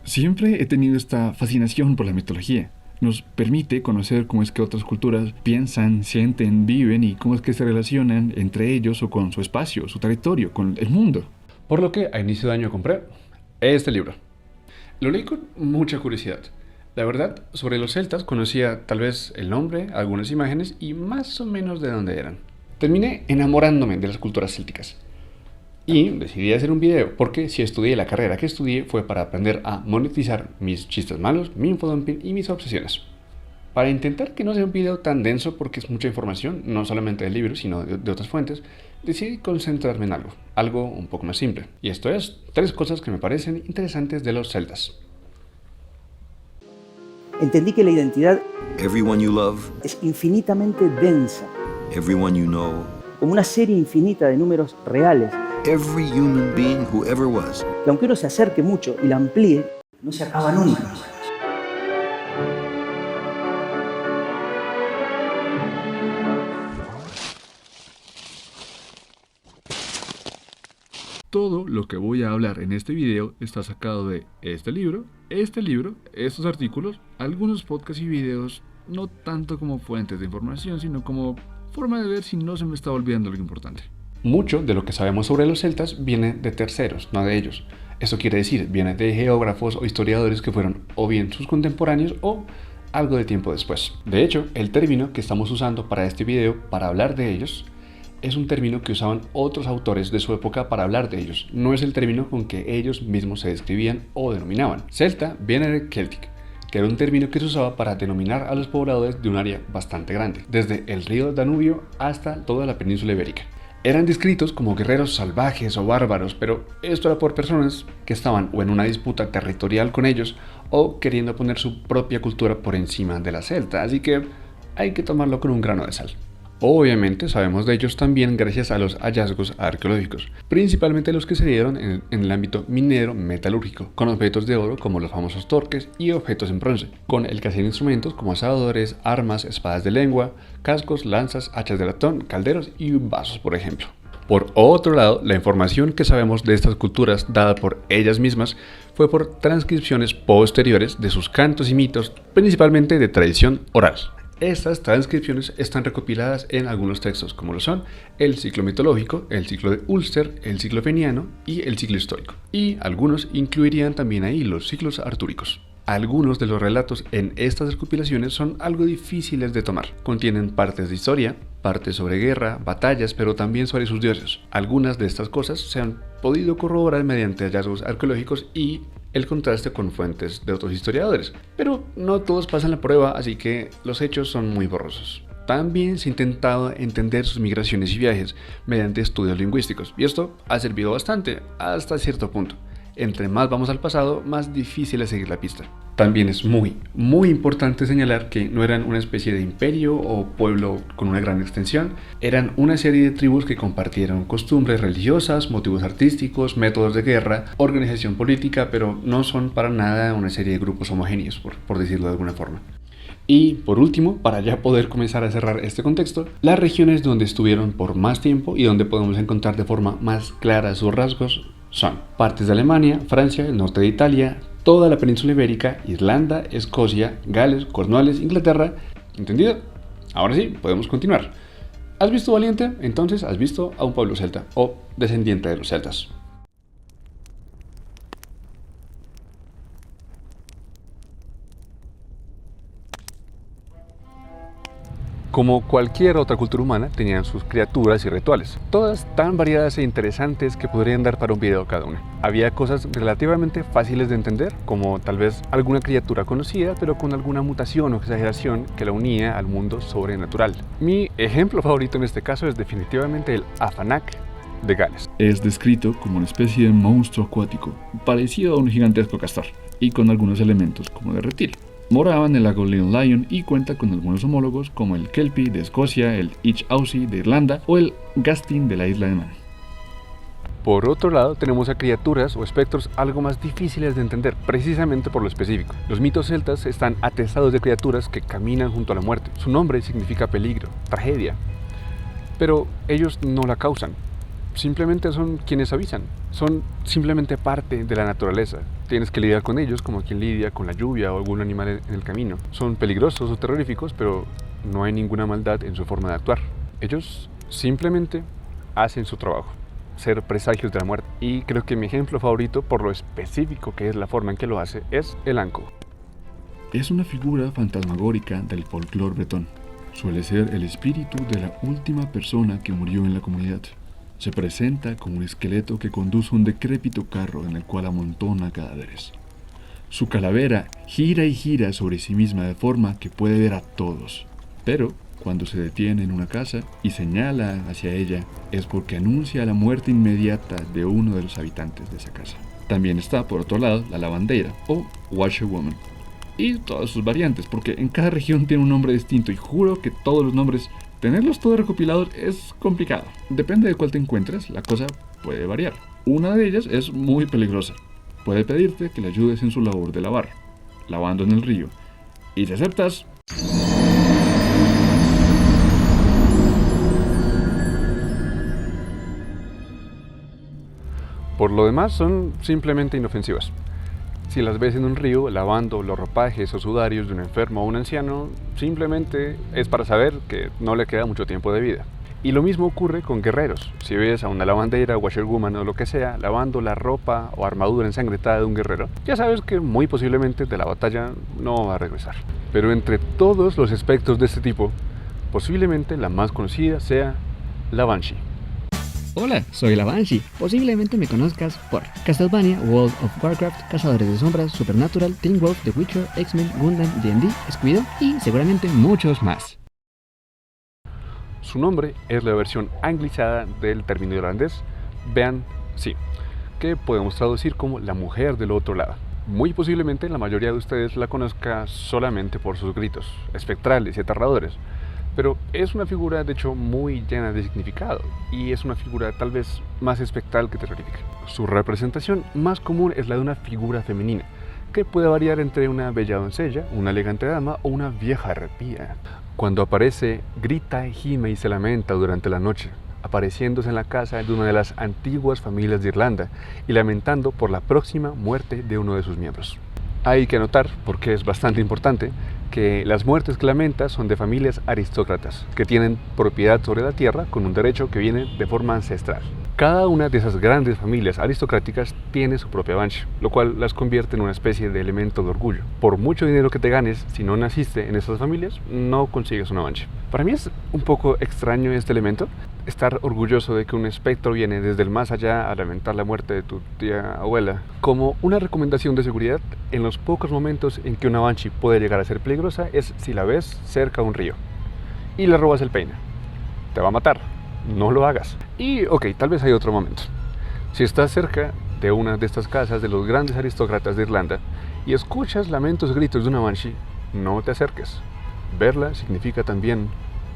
Siempre he tenido esta fascinación por la mitología. Nos permite conocer cómo es que otras culturas piensan, sienten, viven y cómo es que se relacionan entre ellos o con su espacio, su territorio, con el mundo. Por lo que a inicio de año compré este libro. Lo leí con mucha curiosidad. La verdad, sobre los celtas conocía tal vez el nombre, algunas imágenes y más o menos de dónde eran. Terminé enamorándome de las culturas célticas. Y decidí hacer un video porque si estudié la carrera que estudié fue para aprender a monetizar mis chistes malos, mi infodumping y mis obsesiones. Para intentar que no sea un video tan denso porque es mucha información, no solamente del libro sino de otras fuentes, decidí concentrarme en algo un poco más simple. Y esto es 3 cosas que me parecen interesantes de los celtas. Entendí que la identidad Everyone you love, es infinitamente densa, everyone you know, como una serie infinita de números reales, every human being who ever was. que aunque uno se acerque mucho y la amplíe, no se acaba nunca. Todo lo que voy a hablar en este video está sacado de este libro, estos artículos, algunos podcasts y videos, no tanto como fuentes de información, sino como forma de ver si no se me está olvidando algo importante. Mucho de lo que sabemos sobre los celtas viene de terceros, no de ellos. Eso quiere decir, viene de geógrafos o historiadores que fueron o bien sus contemporáneos o algo de tiempo después. De hecho, el término que estamos usando para este video, para hablar de ellos, es un término que usaban otros autores de su época para hablar de ellos. No es el término con que ellos mismos se describían o denominaban. Celta viene de Celtic, que era un término que se usaba para denominar a los pobladores de un área bastante grande, desde el río Danubio hasta toda la península ibérica. Eran descritos como guerreros salvajes o bárbaros, pero esto era por personas que estaban o en una disputa territorial con ellos o queriendo poner su propia cultura por encima de la celta, así que hay que tomarlo con un grano de sal. Obviamente sabemos de ellos también gracias a los hallazgos arqueológicos, principalmente los que se dieron en el ámbito minero metalúrgico, con objetos de oro como los famosos torques y objetos en bronce, con el que hacían instrumentos como asadores, armas, espadas de lengua, cascos, lanzas, hachas de latón, calderos y vasos, por ejemplo. Por otro lado, la información que sabemos de estas culturas dada por ellas mismas fue por transcripciones posteriores de sus cantos y mitos, principalmente de tradición oral. Estas transcripciones están recopiladas en algunos textos, como lo son el ciclo mitológico, el ciclo de Ulster, el ciclo feniano y el ciclo histórico. Y algunos incluirían también ahí los ciclos artúricos. Algunos de los relatos en estas recopilaciones son algo difíciles de tomar. Contienen partes de historia, partes sobre guerra, batallas, pero también sobre sus dioses. Algunas de estas cosas se han podido corroborar mediante hallazgos arqueológicos y el contraste con fuentes de otros historiadores, pero no todos pasan la prueba, así que los hechos son muy borrosos. También se ha intentado entender sus migraciones y viajes mediante estudios lingüísticos, y esto ha servido bastante, hasta cierto punto. Entre más vamos al pasado, más difícil es seguir la pista. También es muy importante señalar que no eran una especie de imperio o pueblo con una gran extensión, eran una serie de tribus que compartieron costumbres religiosas, motivos artísticos, métodos de guerra, organización política, pero no son para nada una serie de grupos homogéneos, por decirlo de alguna forma. Y por último, para ya poder comenzar a cerrar este contexto, las regiones donde estuvieron por más tiempo y donde podemos encontrar de forma más clara sus rasgos son partes de Alemania, Francia, el norte de Italia, toda la península ibérica, Irlanda, Escocia, Gales, Cornualles, Inglaterra. ¿Entendido? Ahora sí, podemos continuar. ¿Has visto Valiente? Entonces has visto a un pueblo celta o descendiente de los celtas. Como cualquier otra cultura humana, tenían sus criaturas y rituales, todas tan variadas e interesantes que podrían dar para un video cada una. Había cosas relativamente fáciles de entender, como tal vez alguna criatura conocida, pero con alguna mutación o exageración que la unía al mundo sobrenatural. Mi ejemplo favorito en este caso es definitivamente el Afanach de Gales. Es descrito como una especie de monstruo acuático, parecido a un gigantesco castor, y con algunos elementos como de reptil. Moraba en el lago Little Lion y cuenta con algunos homólogos como el Kelpie de Escocia, el Ich Aussie de Irlanda o el Gastin de la isla de Man. Por otro lado, tenemos a criaturas o espectros algo más difíciles de entender, precisamente por lo específico. Los mitos celtas están atestados de criaturas que caminan junto a la muerte. Su nombre significa peligro, tragedia, pero ellos no la causan. Simplemente son quienes avisan, son simplemente parte de la naturaleza. tienes que lidiar con ellos como quien lidia con la lluvia o algún animal en el camino. Son peligrosos o terroríficos, pero no hay ninguna maldad en su forma de actuar. Ellos simplemente hacen su trabajo, ser presagios de la muerte. Y creo que mi ejemplo favorito, por lo específico que es la forma en que lo hace, es el Ankou. Es una figura fantasmagórica del folclore bretón. Suele ser el espíritu de la última persona que murió en la comunidad. Se presenta como un esqueleto que conduce un decrépito carro en el cual amontona cadáveres. Su calavera gira y gira sobre sí misma de forma que puede ver a todos. Pero cuando se detiene en una casa y señala hacia ella, es porque anuncia la muerte inmediata de uno de los habitantes de esa casa. También está, por otro lado, la lavandera o washerwoman. Y todas sus variantes, porque en cada región tiene un nombre distinto y juro que todos los nombres, tenerlos todos recopilados es complicado. Depende de cuál te encuentres, la cosa puede variar. Una de ellas es muy peligrosa. Puede pedirte que le ayudes en su labor de lavar, lavando en el río. Y si aceptas, por lo demás, son simplemente inofensivas. Si las ves en un río lavando los ropajes o sudarios de un enfermo o un anciano, simplemente es para saber que no le queda mucho tiempo de vida. Y lo mismo ocurre con guerreros. Si ves a una lavandera, washerwoman o lo que sea, lavando la ropa o armadura ensangrentada de un guerrero, ya sabes que muy posiblemente de la batalla no va a regresar. Pero entre todos los espectros de este tipo, posiblemente la más conocida sea la Banshee. Hola, soy la Banshee. Posiblemente me conozcas por Castlevania, World of Warcraft, Cazadores de Sombras, Supernatural, Teen Wolf, The Witcher, X-Men, Gundam, D&D, Scooby-Doo y seguramente muchos más. Su nombre es la versión anglizada del término irlandés Banshee, que podemos traducir como la mujer del otro lado. Muy posiblemente la mayoría de ustedes la conozca solamente por sus gritos espectrales y aterradores. Pero es una figura de hecho muy llena de significado y es una figura tal vez más espectral que terrorífica. Su representación más común es la de una figura femenina, que puede variar entre una bella doncella, una elegante dama o una vieja arpía. Cuando aparece, grita, gime y se lamenta durante la noche, apareciéndose en la casa de una de las antiguas familias de Irlanda y lamentando por la próxima muerte de uno de sus miembros. Hay que notar, porque es bastante importante, que las muertes que lamenta son de familias aristócratas, que tienen propiedad sobre la tierra con un derecho que viene de forma ancestral. Cada una de esas grandes familias aristocráticas tiene su propia Banshee, lo cual las convierte en una especie de elemento de orgullo. Por mucho dinero que te ganes, si no naciste en esas familias, no consigues una Banshee. Para mí es un poco extraño este elemento, estar orgulloso de que un espectro viene desde el más allá a lamentar la muerte de tu tía abuela. Como una recomendación de seguridad, en los pocos momentos en que una Banshee puede llegar a ser peligrosa es si la ves cerca de un río y le robas el peine. Te va a matar, no lo hagas. Y ok, tal vez hay otro momento. Si estás cerca de una de estas casas de los grandes aristócratas de Irlanda y escuchas lamentos y gritos de una Banshee, no te acerques. Verla significa también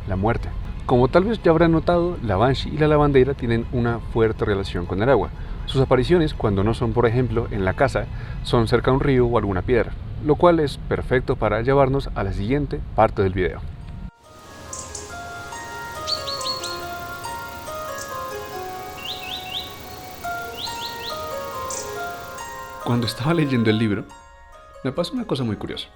la muerte. Como tal vez ya habrán notado, la Banshee y la lavandera tienen una fuerte relación con el agua. Sus apariciones, cuando no son por ejemplo en la casa, son cerca de un río o alguna piedra, lo cual es perfecto para llevarnos a la siguiente parte del video. Cuando estaba leyendo el libro, me pasó una cosa muy curiosa.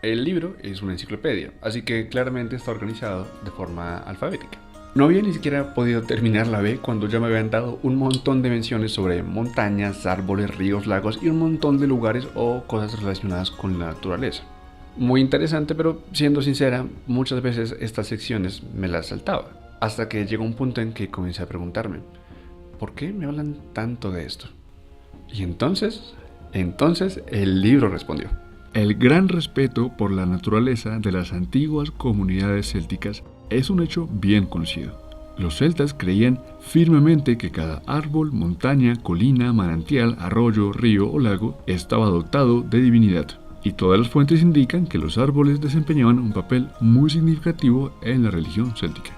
El libro es una enciclopedia, así que claramente está organizado de forma alfabética. No había ni siquiera podido terminar la B cuando ya me habían dado un montón de menciones sobre montañas, árboles, ríos, lagos y un montón de lugares o cosas relacionadas con la naturaleza. Muy interesante, pero siendo sincera, muchas veces estas secciones me las saltaba, hasta que llegó un punto en que comencé a preguntarme, ¿por qué me hablan tanto de esto? Y entonces el libro respondió. El gran respeto por la naturaleza de las antiguas comunidades célticas es un hecho bien conocido. Los celtas creían firmemente que cada árbol, montaña, colina, manantial, arroyo, río o lago estaba dotado de divinidad, y todas las fuentes indican que los árboles desempeñaban un papel muy significativo en la religión céltica.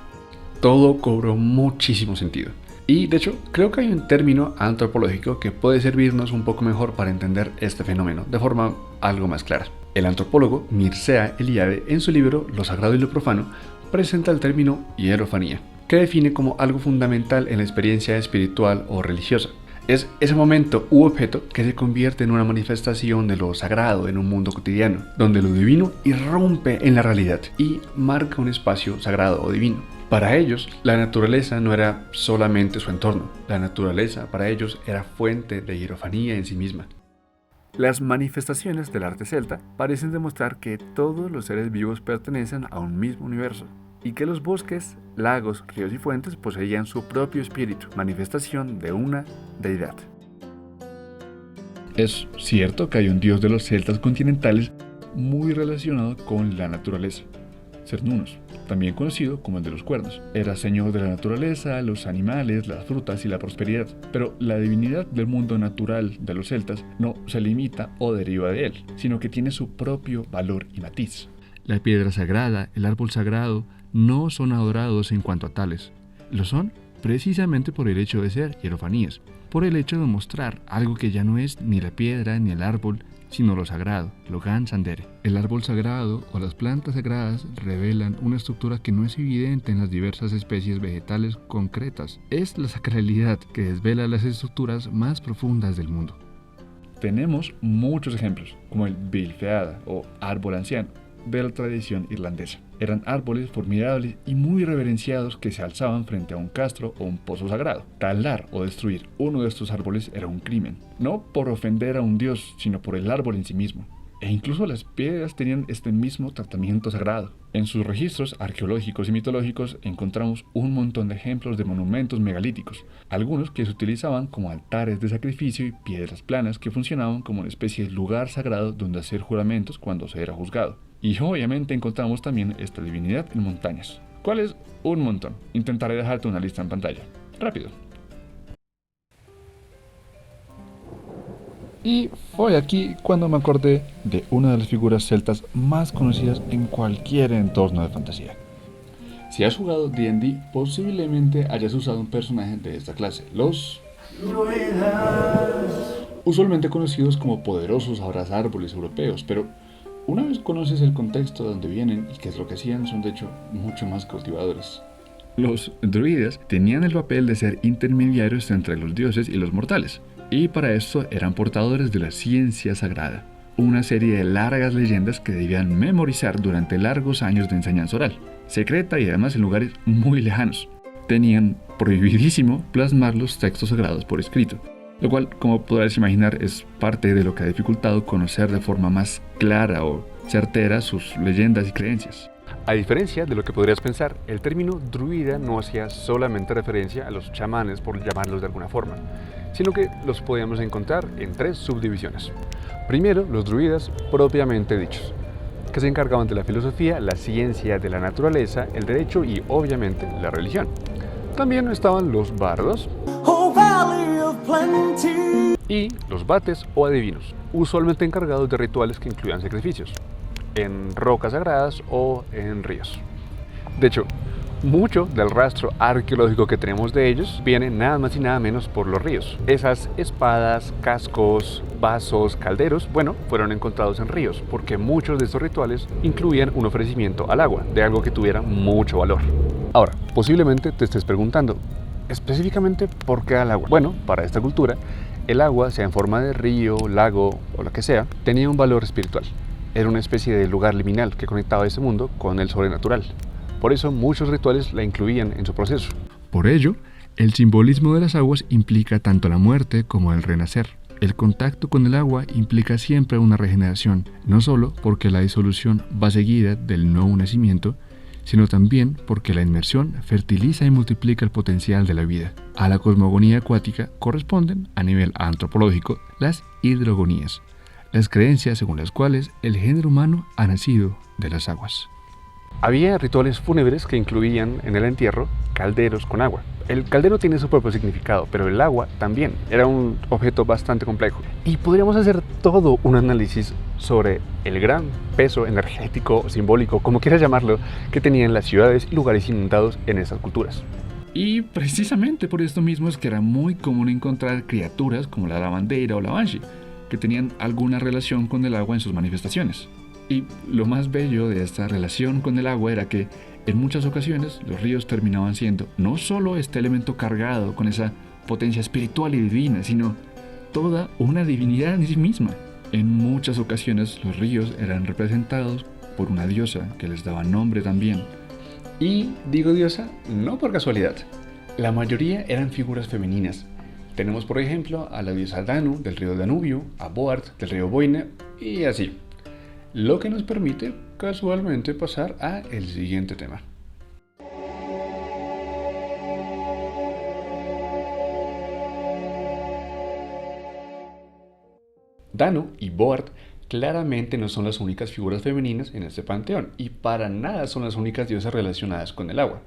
Todo cobró muchísimo sentido. Y de hecho, creo que hay un término antropológico que puede servirnos un poco mejor para entender este fenómeno de forma algo más clara. El antropólogo Mircea Eliade, en su libro Lo sagrado y lo profano, presenta el término hierofanía, que define como algo fundamental en la experiencia espiritual o religiosa. Es ese momento u objeto que se convierte en una manifestación de lo sagrado en un mundo cotidiano, donde lo divino irrumpe en la realidad y marca un espacio sagrado o divino. Para ellos, la naturaleza no era solamente su entorno, la naturaleza para ellos era fuente de hierofanía en sí misma. Las manifestaciones del arte celta parecen demostrar que todos los seres vivos pertenecen a un mismo universo, y que los bosques, lagos, ríos y fuentes poseían su propio espíritu, manifestación de una deidad. Es cierto que hay un dios de los celtas continentales muy relacionado con la naturaleza, Cernunnos, también conocido como el de los cuernos. Era señor de la naturaleza, los animales, las frutas y la prosperidad, pero la divinidad del mundo natural de los celtas no se limita o deriva de él, sino que tiene su propio valor y matiz. La piedra sagrada, el árbol sagrado, no son adorados en cuanto a tales. Lo son precisamente por el hecho de ser hierofanías, por el hecho de mostrar algo que ya no es ni la piedra ni el árbol, sino lo sagrado, lo Gan Sandere. El árbol sagrado o las plantas sagradas revelan una estructura que no es evidente en las diversas especies vegetales concretas. Es la sacralidad que desvela las estructuras más profundas del mundo. Tenemos muchos ejemplos, como el Bilfeada o árbol anciano, de la tradición irlandesa. Eran árboles formidables y muy reverenciados que se alzaban frente a un castro o un pozo sagrado. Talar o destruir uno de estos árboles era un crimen, no por ofender a un dios, sino por el árbol en sí mismo. E incluso las piedras tenían este mismo tratamiento sagrado. En sus registros arqueológicos y mitológicos encontramos un montón de ejemplos de monumentos megalíticos, algunos que se utilizaban como altares de sacrificio y piedras planas que funcionaban como una especie de lugar sagrado donde hacer juramentos cuando se era juzgado. Y obviamente encontramos también esta divinidad en montañas. ¿Cuál es? Un montón. Intentaré dejarte una lista en pantalla. Rápido. Y fue aquí cuando me acordé de una de las figuras celtas más conocidas en cualquier entorno de fantasía. Si has jugado D&D, posiblemente hayas usado un personaje de esta clase, los druidas, usualmente conocidos como poderosos abrazárboles europeos, pero una vez conoces el contexto de donde vienen y qué es lo que hacían, son de hecho mucho más cautivadores. Los druidas tenían el papel de ser intermediarios entre los dioses y los mortales, y para esto eran portadores de la ciencia sagrada, una serie de largas leyendas que debían memorizar durante largos años de enseñanza oral, secreta y además en lugares muy lejanos. Tenían prohibidísimo plasmar los textos sagrados por escrito, lo cual, como podrás imaginar, es parte de lo que ha dificultado conocer de forma más clara o certera sus leyendas y creencias. A diferencia de lo que podrías pensar, el término druida no hacía solamente referencia a los chamanes, por llamarlos de alguna forma, sino que los podíamos encontrar en 3 subdivisiones. Primero, los druidas propiamente dichos, que se encargaban de la filosofía, la ciencia de la naturaleza, el derecho y obviamente la religión. También estaban los bardos y los vates o adivinos, usualmente encargados de rituales que incluían sacrificios, en rocas sagradas o en ríos. De hecho, mucho del rastro arqueológico que tenemos de ellos viene nada más y nada menos por los ríos. Esas espadas, cascos, vasos, calderos, fueron encontrados en ríos, porque muchos de estos rituales incluían un ofrecimiento al agua, de algo que tuviera mucho valor. Ahora, posiblemente te estés preguntando, específicamente, ¿por qué al agua? Bueno, para esta cultura, el agua, sea en forma de río, lago o lo que sea, tenía un valor espiritual. Era una especie de lugar liminal que conectaba ese mundo con el sobrenatural. Por eso muchos rituales la incluían en su proceso. Por ello, el simbolismo de las aguas implica tanto la muerte como el renacer. El contacto con el agua implica siempre una regeneración, no solo porque la disolución va seguida del nuevo nacimiento, sino también porque la inmersión fertiliza y multiplica el potencial de la vida. A la cosmogonía acuática corresponden, a nivel antropológico, las hidrogonías, las creencias según las cuales el género humano ha nacido de las aguas. Había rituales fúnebres que incluían en el entierro calderos con agua. El caldero tiene su propio significado, pero el agua también. Era un objeto bastante complejo. Y podríamos hacer todo un análisis sobre el gran peso energético, simbólico, como quieras llamarlo, que tenían las ciudades y lugares inundados en esas culturas. Y precisamente por esto mismo es que era muy común encontrar criaturas como la lavandera o la banshee, que tenían alguna relación con el agua en sus manifestaciones. Y lo más bello de esta relación con el agua era que en muchas ocasiones los ríos terminaban siendo no solo este elemento cargado con esa potencia espiritual y divina, sino toda una divinidad en sí misma. En muchas ocasiones los ríos eran representados por una diosa que les daba nombre también. Y digo diosa no por casualidad. La mayoría eran figuras femeninas. Tenemos por ejemplo a la diosa Danu del río Danubio, a Boart del río Boina y así. Lo que nos permite casualmente pasar a el siguiente tema. Danu y Boart claramente no son las únicas figuras femeninas en este panteón y para nada son las únicas diosas relacionadas con el agua.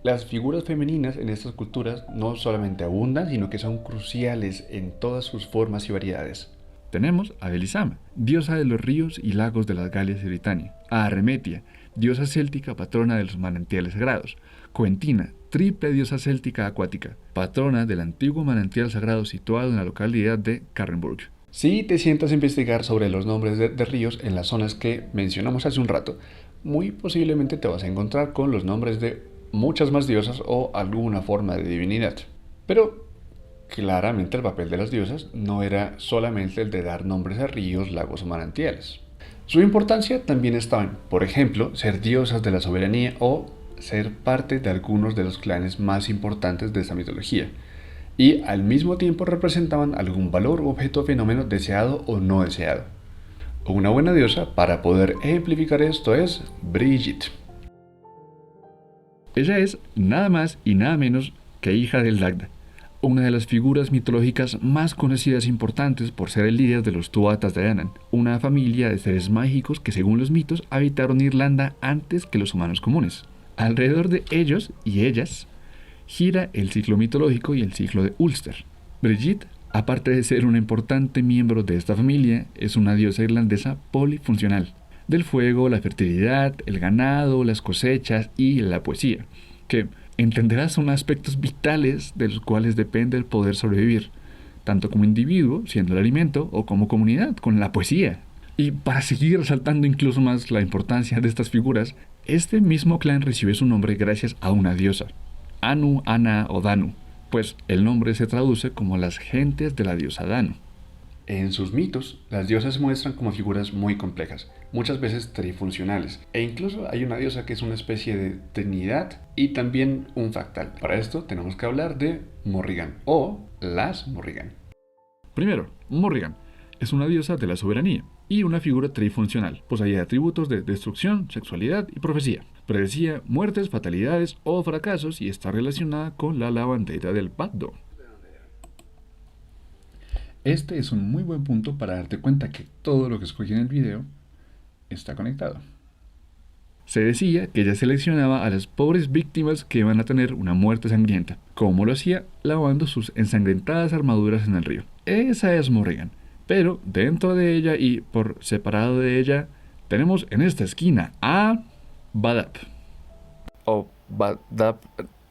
Las figuras femeninas en estas culturas no solamente abundan, sino que son cruciales en todas sus formas y variedades. Tenemos a Belisama, diosa de los ríos y lagos de las Galias y Britania, a Arremetia, diosa céltica patrona de los manantiales sagrados, Coentina, triple diosa céltica acuática, patrona del antiguo manantial sagrado situado en la localidad de Carrenburg. Si te sientas a investigar sobre los nombres de ríos en las zonas que mencionamos hace un rato, muy posiblemente te vas a encontrar con los nombres de muchas más diosas o alguna forma de divinidad. Pero claramente el papel de las diosas no era solamente el de dar nombres a ríos, lagos o manantiales. Su importancia también estaba en, por ejemplo, ser diosas de la soberanía o ser parte de algunos de los clanes más importantes de esta mitología. Y al mismo tiempo representaban algún valor, objeto o fenómeno deseado o no deseado. Una buena diosa para poder ejemplificar esto es Brigitte. Ella es nada más y nada menos que hija del Dagda, una de las figuras mitológicas más conocidas e importantes por ser el líder de los Tuatas de Danann, una familia de seres mágicos que según los mitos habitaron Irlanda antes que los humanos comunes. Alrededor de ellos y ellas gira el ciclo mitológico y el ciclo de Ulster. Brigitte, aparte de ser una importante miembro de esta familia, es una diosa irlandesa polifuncional, del fuego, la fertilidad, el ganado, las cosechas y la poesía, que entenderás son aspectos vitales de los cuales depende el poder sobrevivir, tanto como individuo, siendo el alimento, o como comunidad, con la poesía. Y para seguir resaltando incluso más la importancia de estas figuras, este mismo clan recibe su nombre gracias a una diosa, Anu, Ana o Danu, pues el nombre se traduce como las gentes de la diosa Danu. En sus mitos, las diosas se muestran como figuras muy complejas, muchas veces trifuncionales, e incluso hay una diosa que es una especie de trinidad y también un fractal. Para esto tenemos que hablar de Morrigan o las Morrigan. Primero, Morrigan es una diosa de la soberanía y una figura trifuncional. Poseía atributos de destrucción, sexualidad y profecía. Predecía muertes, fatalidades o fracasos y está relacionada con la lavandera del Baddo. Este es un muy buen punto para darte cuenta que todo lo que escogí en el video está conectado. Se decía que ella seleccionaba a las pobres víctimas que iban a tener una muerte sangrienta, como lo hacía lavando sus ensangrentadas armaduras en el río. Esa es Morrigan, pero dentro de ella y por separado de ella tenemos en esta esquina a Badab. O Badab,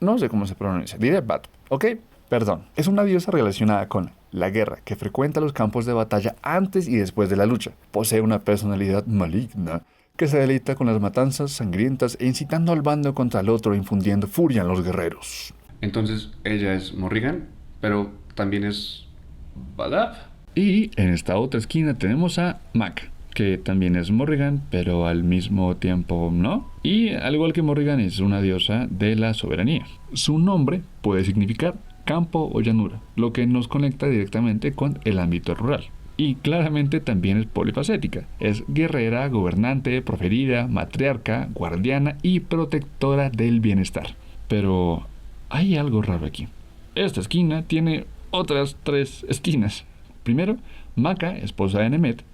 no sé cómo se pronuncia, diré Badab, ¿ok? Perdón, es una diosa relacionada con la guerra, que frecuenta los campos de batalla antes y después de la lucha. Posee una personalidad maligna que se deleita con las matanzas sangrientas e incitando al bando contra el otro, infundiendo furia en los guerreros. Entonces ella es Morrigan, pero también es Badab. Y en esta otra esquina tenemos a Mac, que también es Morrigan, pero al mismo tiempo no. Y al igual que Morrigan es una diosa de la soberanía. Su nombre puede significar campo o llanura, lo que nos conecta directamente con el ámbito rural. Y claramente también es polifacética. Es guerrera, gobernante, proferida, matriarca, guardiana y protectora del bienestar. Pero hay algo raro aquí. Esta esquina tiene otras 3 esquinas. Primero, Maca, esposa de Nemet,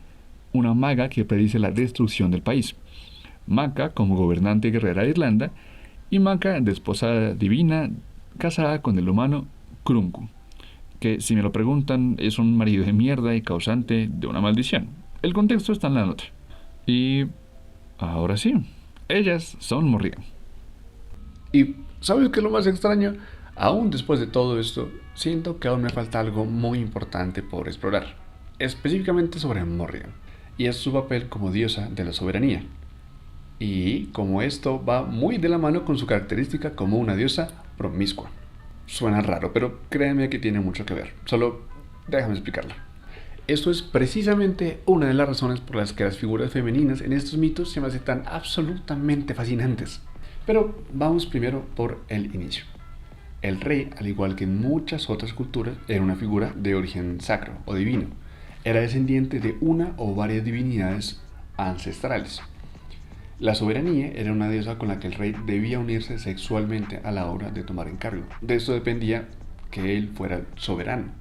una maga que predice la destrucción del país. Maca como gobernante y guerrera de Irlanda. Y Maca, de esposa divina, casada con el humano Krunku, que si me lo preguntan es un marido de mierda y causante de una maldición. El contexto está en la nota. Y ahora sí, ellas son Morrigan. Y ¿sabes qué es lo más extraño? Aún después de todo esto, siento que aún me falta algo muy importante por explorar, específicamente sobre Morrigan, y es su papel como diosa de la soberanía. Y como esto va muy de la mano con su característica como una diosa promiscua. Suena raro, pero créeme que tiene mucho que ver. Solo déjame explicarlo. Esto es precisamente una de las razones por las que las figuras femeninas en estos mitos se me hacen tan absolutamente fascinantes. Pero vamos primero por el inicio. El rey, al igual que en muchas otras culturas, era una figura de origen sacro o divino. Era descendiente de una o varias divinidades ancestrales. La soberanía era una diosa con la que el rey debía unirse sexualmente a la hora de tomar encargo. De esto dependía que él fuera soberano.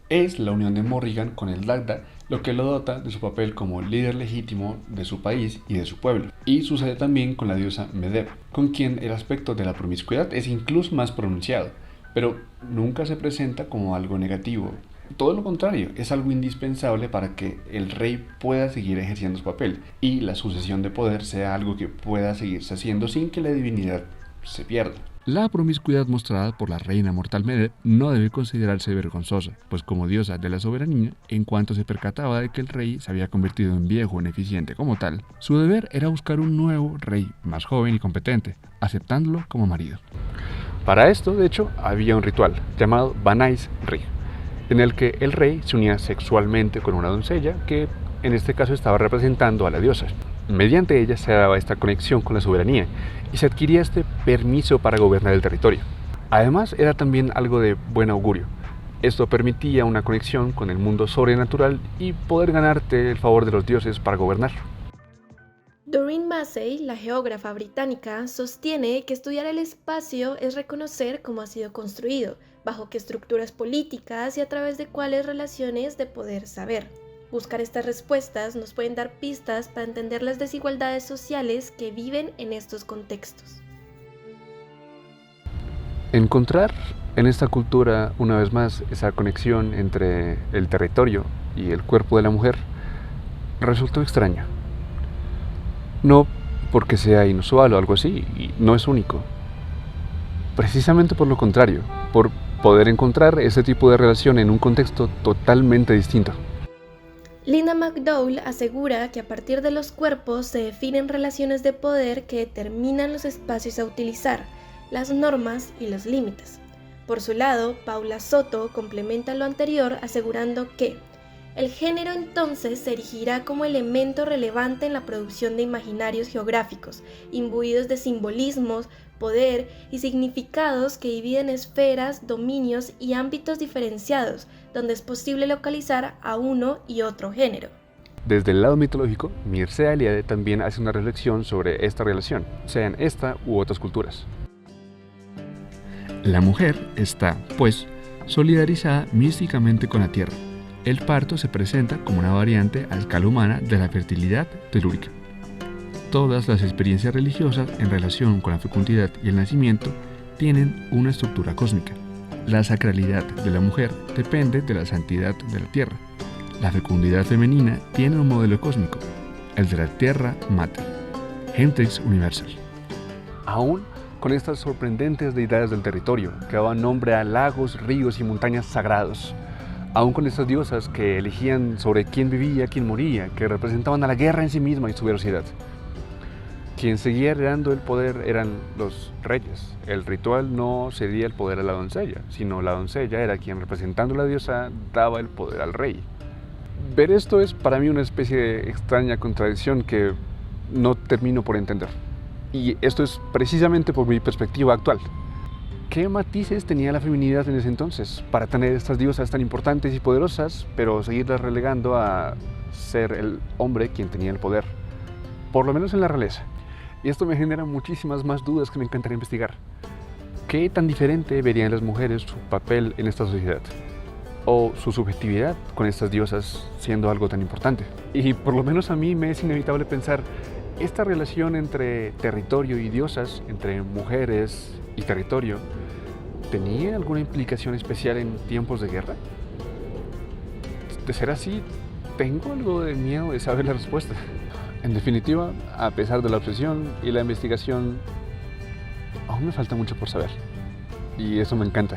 Es la unión de Morrigan con el Dagda lo que lo dota de su papel como líder legítimo de su país y de su pueblo. Y sucede también con la diosa Medeb, con quien el aspecto de la promiscuidad es incluso más pronunciado, pero nunca se presenta como algo negativo. Todo lo contrario, es algo indispensable para que el rey pueda seguir ejerciendo su papel y la sucesión de poder sea algo que pueda seguirse haciendo sin que la divinidad se pierda. La promiscuidad mostrada por la reina mortal Medeb no debe considerarse vergonzosa, pues como diosa de la soberanía, en cuanto se percataba de que el rey se había convertido en viejo ineficiente como tal, su deber era buscar un nuevo rey más joven y competente, aceptándolo como marido. Para esto, de hecho, había un ritual llamado Banais Rig, en el que el rey se unía sexualmente con una doncella que en este caso estaba representando a la diosa. Mediante ella se daba esta conexión con la soberanía y se adquiría este permiso para gobernar el territorio. Además, era también algo de buen augurio. Esto permitía una conexión con el mundo sobrenatural y poder ganarte el favor de los dioses para gobernar. Doreen Massey, la geógrafa británica, sostiene que estudiar el espacio es reconocer cómo ha sido construido, bajo qué estructuras políticas y a través de cuáles relaciones de poder saber. Buscar estas respuestas nos pueden dar pistas para entender las desigualdades sociales que viven en estos contextos. Encontrar en esta cultura, una vez más, esa conexión entre el territorio y el cuerpo de la mujer resultó extraño. No porque sea inusual o algo así, y no es único. Precisamente por lo contrario, por poder encontrar ese tipo de relación en un contexto totalmente distinto. Linda McDowell asegura que a partir de los cuerpos se definen relaciones de poder que determinan los espacios a utilizar, las normas y los límites. Por su lado, Paula Soto complementa lo anterior asegurando que el género entonces se erigirá como elemento relevante en la producción de imaginarios geográficos, imbuidos de simbolismos, poder y significados que dividen esferas, dominios y ámbitos diferenciados, donde es posible localizar a uno y otro género. Desde el lado mitológico, Mircea Eliade también hace una reflexión sobre esta relación, sea en esta u otras culturas. La mujer está, pues, solidarizada místicamente con la tierra. El parto se presenta como una variante a escala humana de la fertilidad telúrica. Todas las experiencias religiosas en relación con la fecundidad y el nacimiento tienen una estructura cósmica. La sacralidad de la mujer depende de la santidad de la tierra. La fecundidad femenina tiene un modelo cósmico, el de la Tierra Mater, Gentrix Universal. Aún con estas sorprendentes deidades del territorio, que daban nombre a lagos, ríos y montañas sagrados, aún con estas diosas que elegían sobre quién vivía, quién moría, que representaban a la guerra en sí misma y su velocidad. Quien seguía heredando el poder eran los reyes. El ritual no cedía el poder a la doncella, sino la doncella era quien, representando a la diosa, daba el poder al rey. Ver esto es para mí una especie de extraña contradicción que no termino por entender. Y esto es precisamente por mi perspectiva actual. ¿Qué matices tenía la feminidad en ese entonces para tener estas diosas tan importantes y poderosas, pero seguirlas relegando a ser el hombre quien tenía el poder? Por lo menos en la realeza. Y esto me genera muchísimas más dudas que me encantaría investigar. ¿Qué tan diferente verían las mujeres su papel en esta sociedad? ¿O su subjetividad con estas diosas siendo algo tan importante? Y por lo menos a mí me es inevitable pensar, esta relación entre territorio y diosas, entre mujeres y territorio, ¿tenía alguna implicación especial en tiempos de guerra? De ser así, tengo algo de miedo de saber la respuesta. En definitiva, a pesar de la obsesión y la investigación, aún me falta mucho por saber. Y eso me encanta.